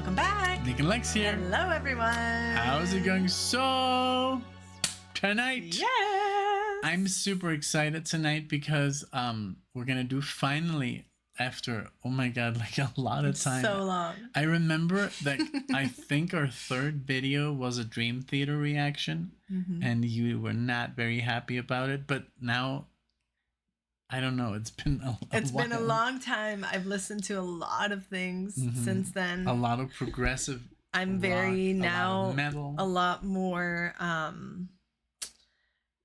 Welcome back. NicknLex here. Hello, everyone. How's it going? So, tonight, I'm super excited tonight because we're gonna do finally after, oh my god, like a lot of time. So long. I remember that I think our third video was a Dream Theater reaction, and you were not very happy about it, but now I don't know. It's been been a long time. I've listened to a lot of things since then. A lot of progressive. I'm very now metal. A lot more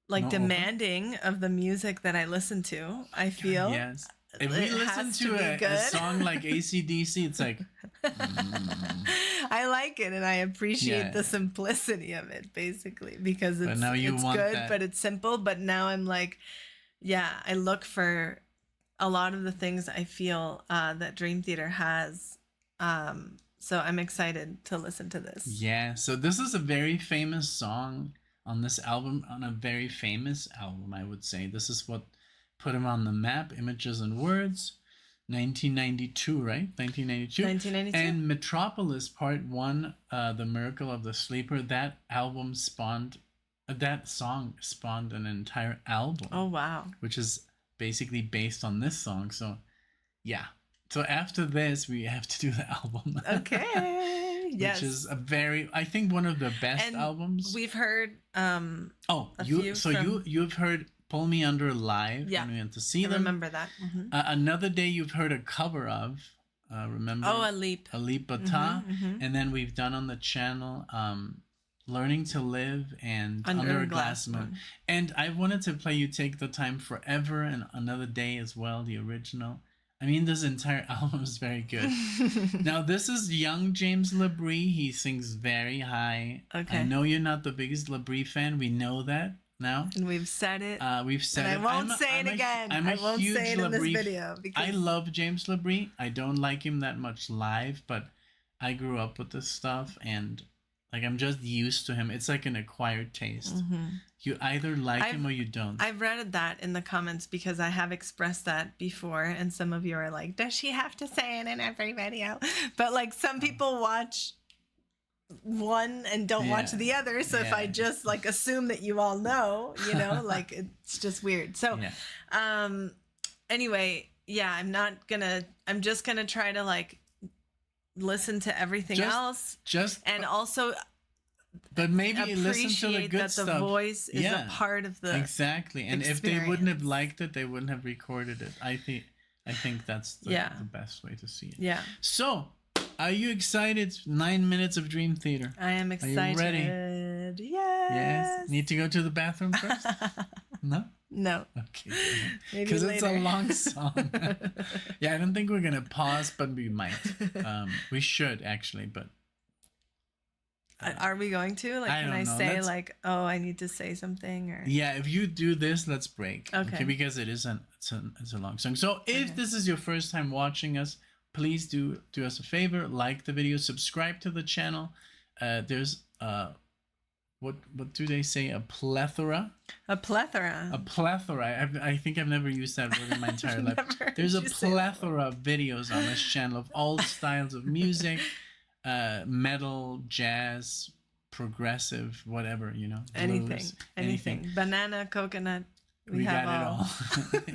demanding of the music that I listen to. I feel yes. If we listen to a song like AC/DC, it's like I like it and I appreciate the simplicity of it, basically, because it's good, but it's simple. But now I'm like, I look for a lot of the things I feel that Dream Theater has. So I'm excited to listen to this. Yeah. So this is a very famous song on this album, on a very famous album, I would say. This is what put him on the map, Images and Words, 1992, right? 1992. 1992. And Metropolis Part 1, The Miracle of the Sleeper, that album spawned... that song spawned an entire album. Oh, wow. Which is basically based on this song. So, yeah. So after this, we have to do the album. Okay. Yes. Which is I think one of the best albums. We've heard you've heard Pull Me Under live. Yeah. We went to see them. I remember that. Another Day you've heard a cover of. Remember? Oh, A Leap. A Leap Bata. And then we've done on the channel Learning to Live and Under a Glass Moon. And I wanted to play You Take the Time Forever and Another Day as well, the original. I mean, this entire album is very good. Now, this is young James LaBrie. He sings very high. Okay. I know you're not the biggest LaBrie fan. We know that now. And we've said it. We've said it. I won't say it again. I won't say it in this video. Because I love James LaBrie. I don't like him that much live, but I grew up with this stuff and... like, I'm just used to him. It's like an acquired taste. You either like him or you don't. I've read that in the comments because I have expressed that before. And some of you are like, does she have to say it in every video? But, like, some people watch one and don't watch the other. So if I just, like, assume that you all know, you know, like, it's just weird. So, anyway, I'm just going to try to, like, listen to everything else, and also, but maybe listen to the good that stuff. The voice is a part of the and if they wouldn't have liked it, they wouldn't have recorded it. I think that's the best way to see it. Yeah. So, are you excited? 9 minutes of Dream Theater. I am excited. Are you ready? Yes. Need to go to the bathroom first? No. Okay. Because it's a long song. I don't think we're gonna pause, but we might. We should actually, but are we going to? Like, can I say like, oh, I need to say something, or if you do this, let's break. Okay. Because it's a long song. So if this is your first time watching us, please do us a favor, like the video, subscribe to the channel. There's what do they say? A plethora. I think I've never used that word in my entire life. There's a plethora of videos on this channel of all styles of music, metal, jazz, progressive, whatever, you know. Anything. Banana, coconut. We got it all.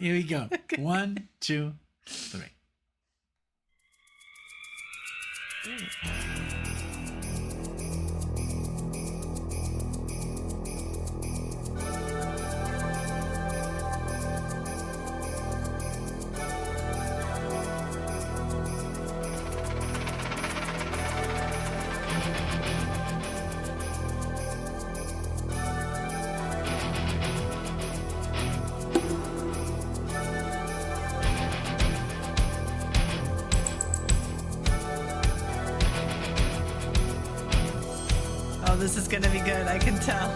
Here we go. Okay. 1, 2, 3. Oh, this is gonna be good, I can tell.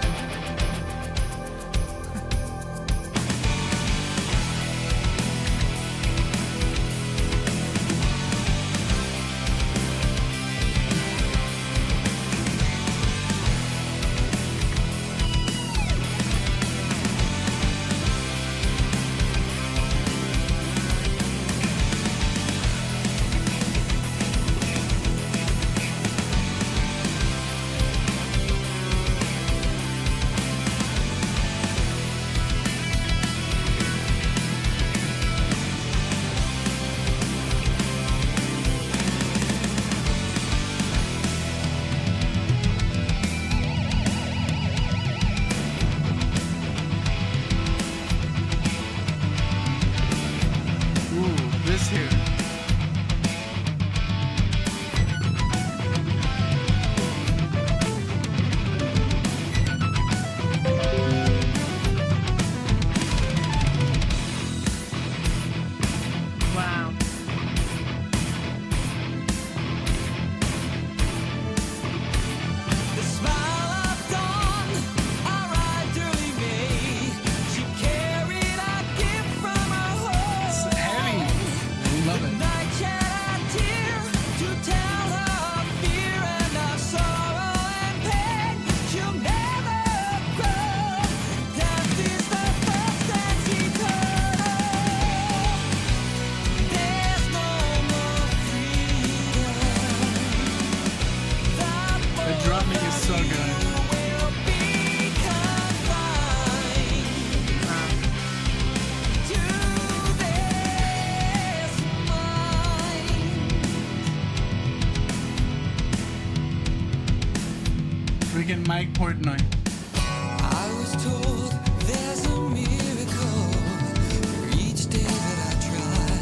this here. Freaking Mike Portnoy. I was told there's a miracle for each day that I try.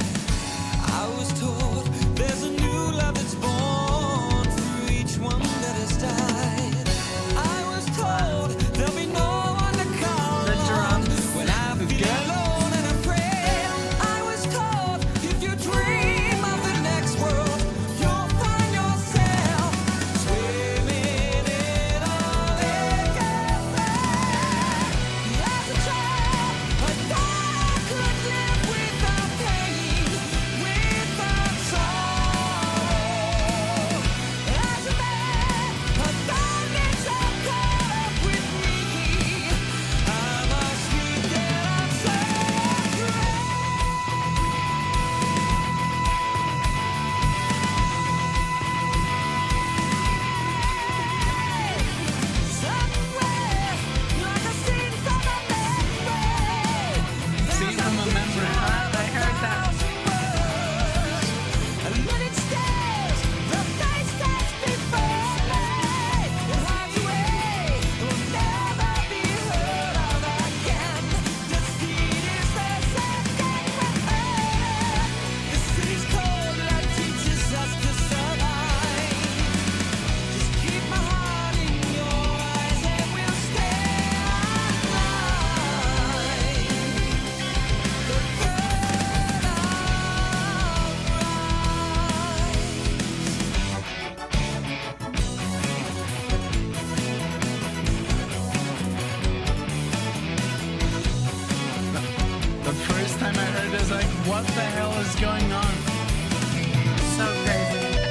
I was told there's a new love that's born for each one that has died. I was told there'll be no one to call the drums when I feel alone and afraid. I was told if you dream of the next world, you'll find yourself swimming in all it can say. As a child, I thought I could live without pain, without sorrow. As a man, I found it so caught up with me. I must admit that I'm so afraid. Somewhere, like a scene from a memory, Scene from a memory. I heard that. and when it stares, the face that's before me, it hides away, it will never be heard of again. The steed is the second weapon. The city's cold that teaches us to survive. Just keep my heart in your eyes and we'll stay alive. The bird The first time I heard it, I was like, what the hell is going on? So crazy.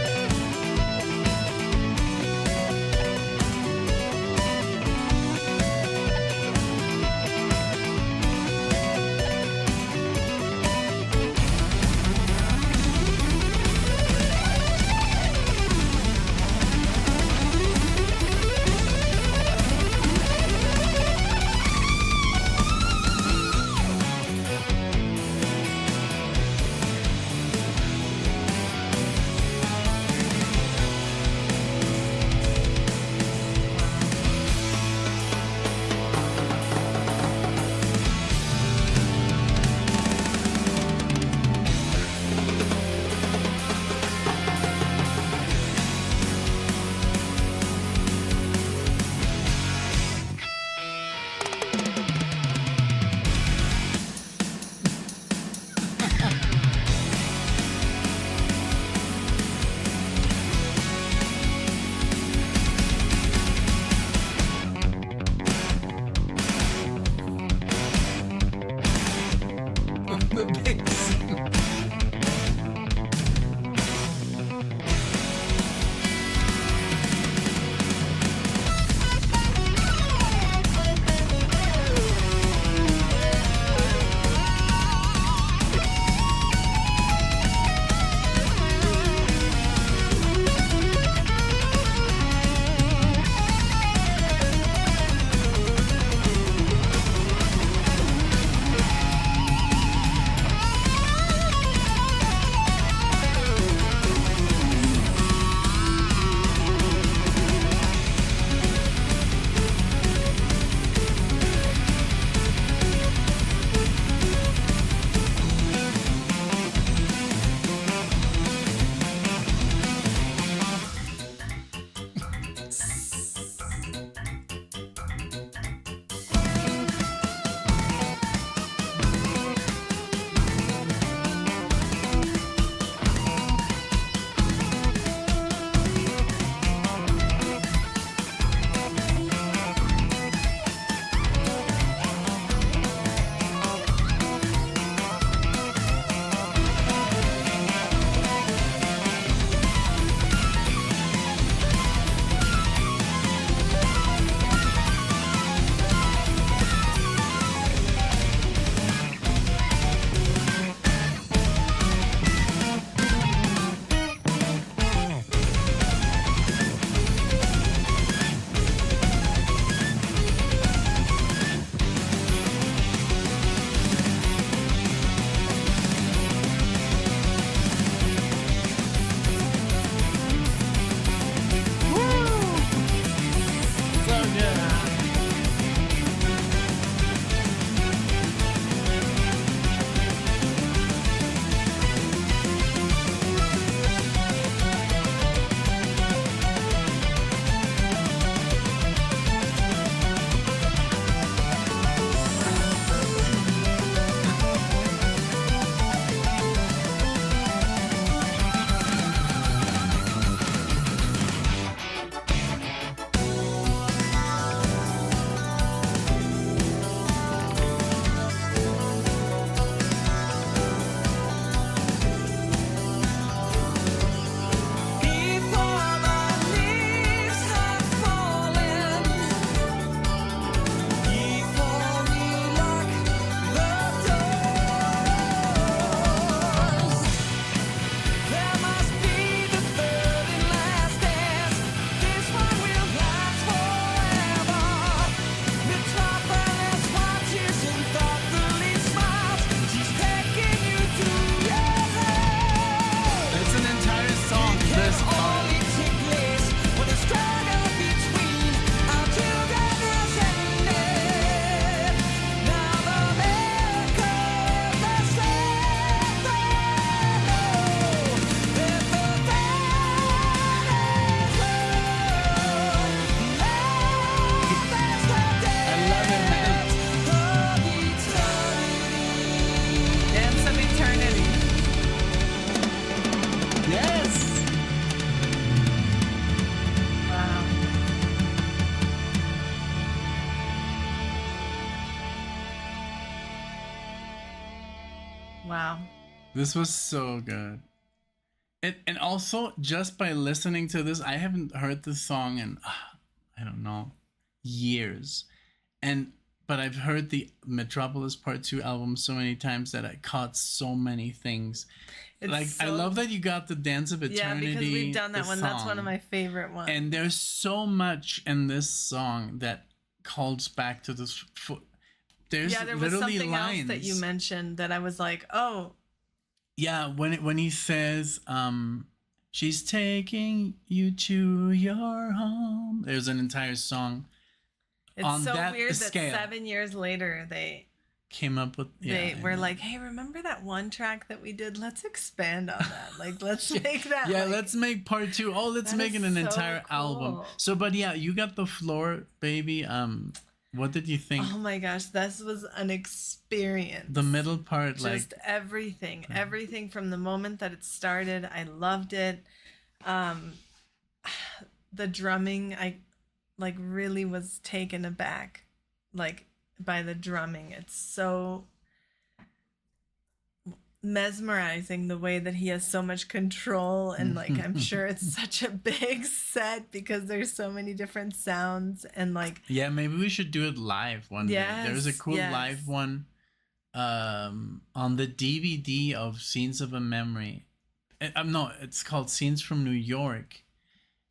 This was so good. And also, just by listening to this, I haven't heard this song in, I don't know, years. But I've heard the Metropolis Part 2 album so many times that I caught so many things. I love that you got the Dance of Eternity. Yeah, because we've done that one. Song. That's one of my favorite ones. And there's so much in this song that calls back to this. There was something lines else that you mentioned that I was like, oh. Yeah, when he says, she's taking you to your home. There's an entire song. It's on so that weird scale. that 7 years later they came up with. They were like, hey, remember that one track that we did? Let's expand on that. Like, let's make that. Yeah, let's make part 2. Oh, let's make it an entire album. So, but yeah, you got the floor, baby. What did you think? Oh my gosh, this was an experience. The middle part, just everything from the moment that it started. I loved it. The drumming, I really was taken aback, by the drumming. It's so mesmerizing the way that he has so much control, and I'm sure it's such a big set because there's so many different sounds, and yeah, maybe we should do it live one day. There's a cool live one on the DVD of Scenes of a Memory. No, it's called Scenes from New York,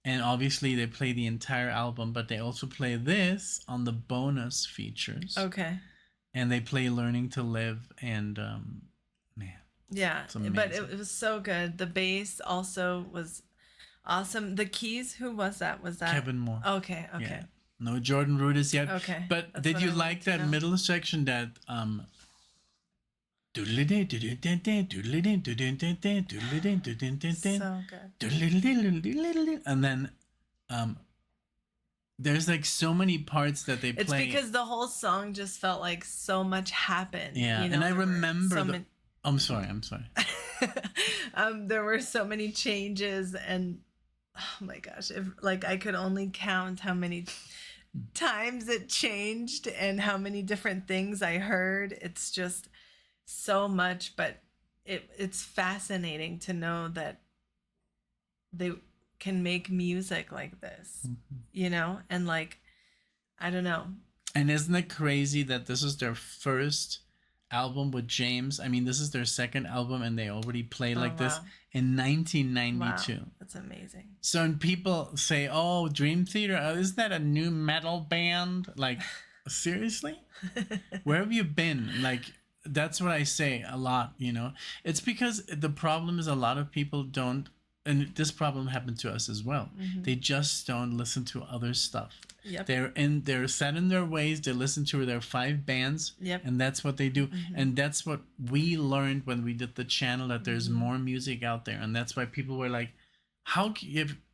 and obviously they play the entire album, but they also play this on the bonus features. Okay. And they play Learning to Live, and man. Yeah, but it was so good. The bass also was awesome. The keys, who was that? Was that Kevin Moore? Okay. Yeah. No Jordan Rudess yet. Okay. But did you like that middle section that so good. And then there's so many parts that they play. It's because the whole song just felt like so much happened. Yeah, and I remember I'm sorry. There were so many changes, and oh my gosh, if I could only count how many times it changed and how many different things I heard. It's just so much, but it's fascinating to know that they can make music like this, and I don't know. And isn't it crazy that this is their first album with James? I mean, this is their second album, and they already play this in 1992. Wow, that's amazing. So when people say, oh, Dream Theater, isn't that a new metal band? Seriously? Where have you been? That's what I say a lot, It's because the problem is a lot of people don't, and this problem happened to us as well. Mm-hmm. They just don't listen to other stuff. Yep. They're set in their ways. They listen to their 5 bands, and that's what they do. Mm-hmm. And that's what we learned when we did the channel, that there's more music out there. And that's why people were like, how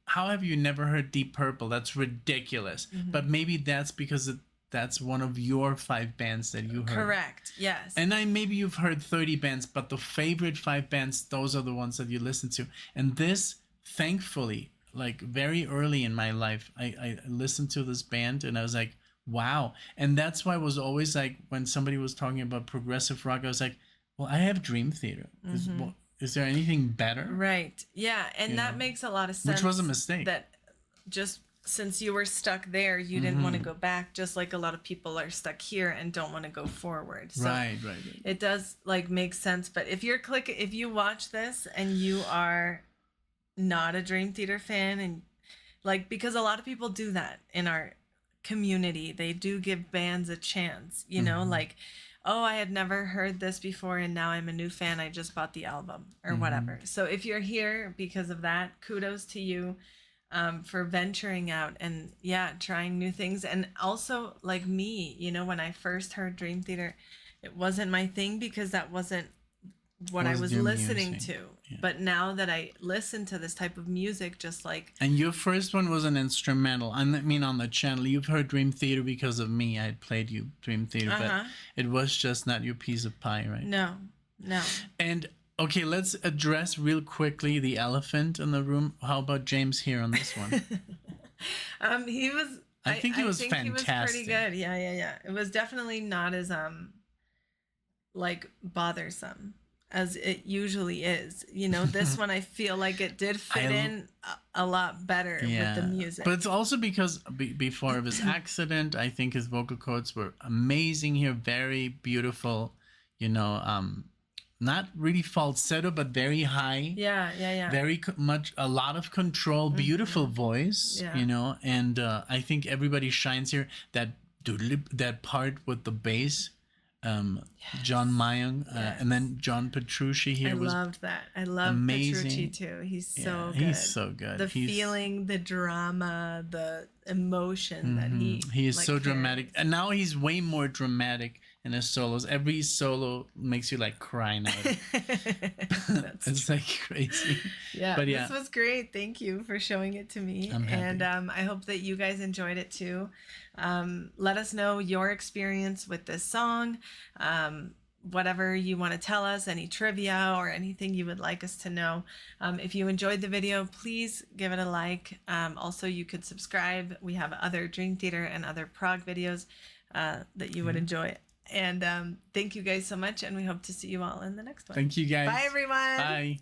have you never heard Deep Purple? That's ridiculous. Mm-hmm. But maybe that's because that's one of your 5 bands that you heard. Correct. Yes. And maybe you've heard 30 bands, but the favorite 5 bands, those are the ones that you listen to. And this, thankfully, very early in my life, I listened to this band and I was like, wow. And that's why I was always when somebody was talking about progressive rock, I was like, well, I have Dream Theater. Mm-hmm. Is there anything better? Right. Yeah. And that makes a lot of sense. Which was a mistake. That just since you were stuck there, you didn't want to go back, just like a lot of people are stuck here and don't want to go forward. So right. It does make sense. But if you watch this and you are not a Dream Theater fan, and because a lot of people do that in our community, they do give bands a chance, oh, I had never heard this before and now I'm a new fan, I just bought the album or whatever. So if you're here because of that, kudos to you for venturing out and trying new things. And also me, when I first heard Dream Theater, it wasn't my thing because that wasn't what I was listening to. Yeah. But now that I listen to this type of music, just and your first one was an instrumental. I mean, on the channel, you've heard Dream Theater because of me. I had played you Dream Theater, but it was just not your piece of pie, right? No. And okay, let's address real quickly the elephant in the room. How about James here on this one? He was. I think he was fantastic. He was pretty good. Yeah. It was definitely not as bothersome as it usually is. You know, this one I feel like it did fit in a lot better with the music. But it's also because before his accident, I think his vocal cords were amazing here, very beautiful, you know, not really falsetto, but very high. Yeah. Very much, a lot of control, beautiful voice, you know, and I think everybody shines here. That part with the bass, John Mayung, and then John Petrucci here was loved that. I love Petrucci too. He's so good. He's so good. The feeling, the drama, the emotion that he is so dramatic, and now he's way more dramatic in his solos. Every solo makes you like cry now. It's like crazy. Yeah, but this was great. Thank you for showing it to me. I'm happy. And I hope that you guys enjoyed it too. Let us know your experience with this song. Whatever you want to tell us, any trivia or anything you would like us to know. If you enjoyed the video, please give it a like. Also, you could subscribe. We have other Dream Theater and other prog videos that you would enjoy. And thank you guys so much, and we hope to see you all in the next one. Thank you, guys. Bye, everyone. Bye.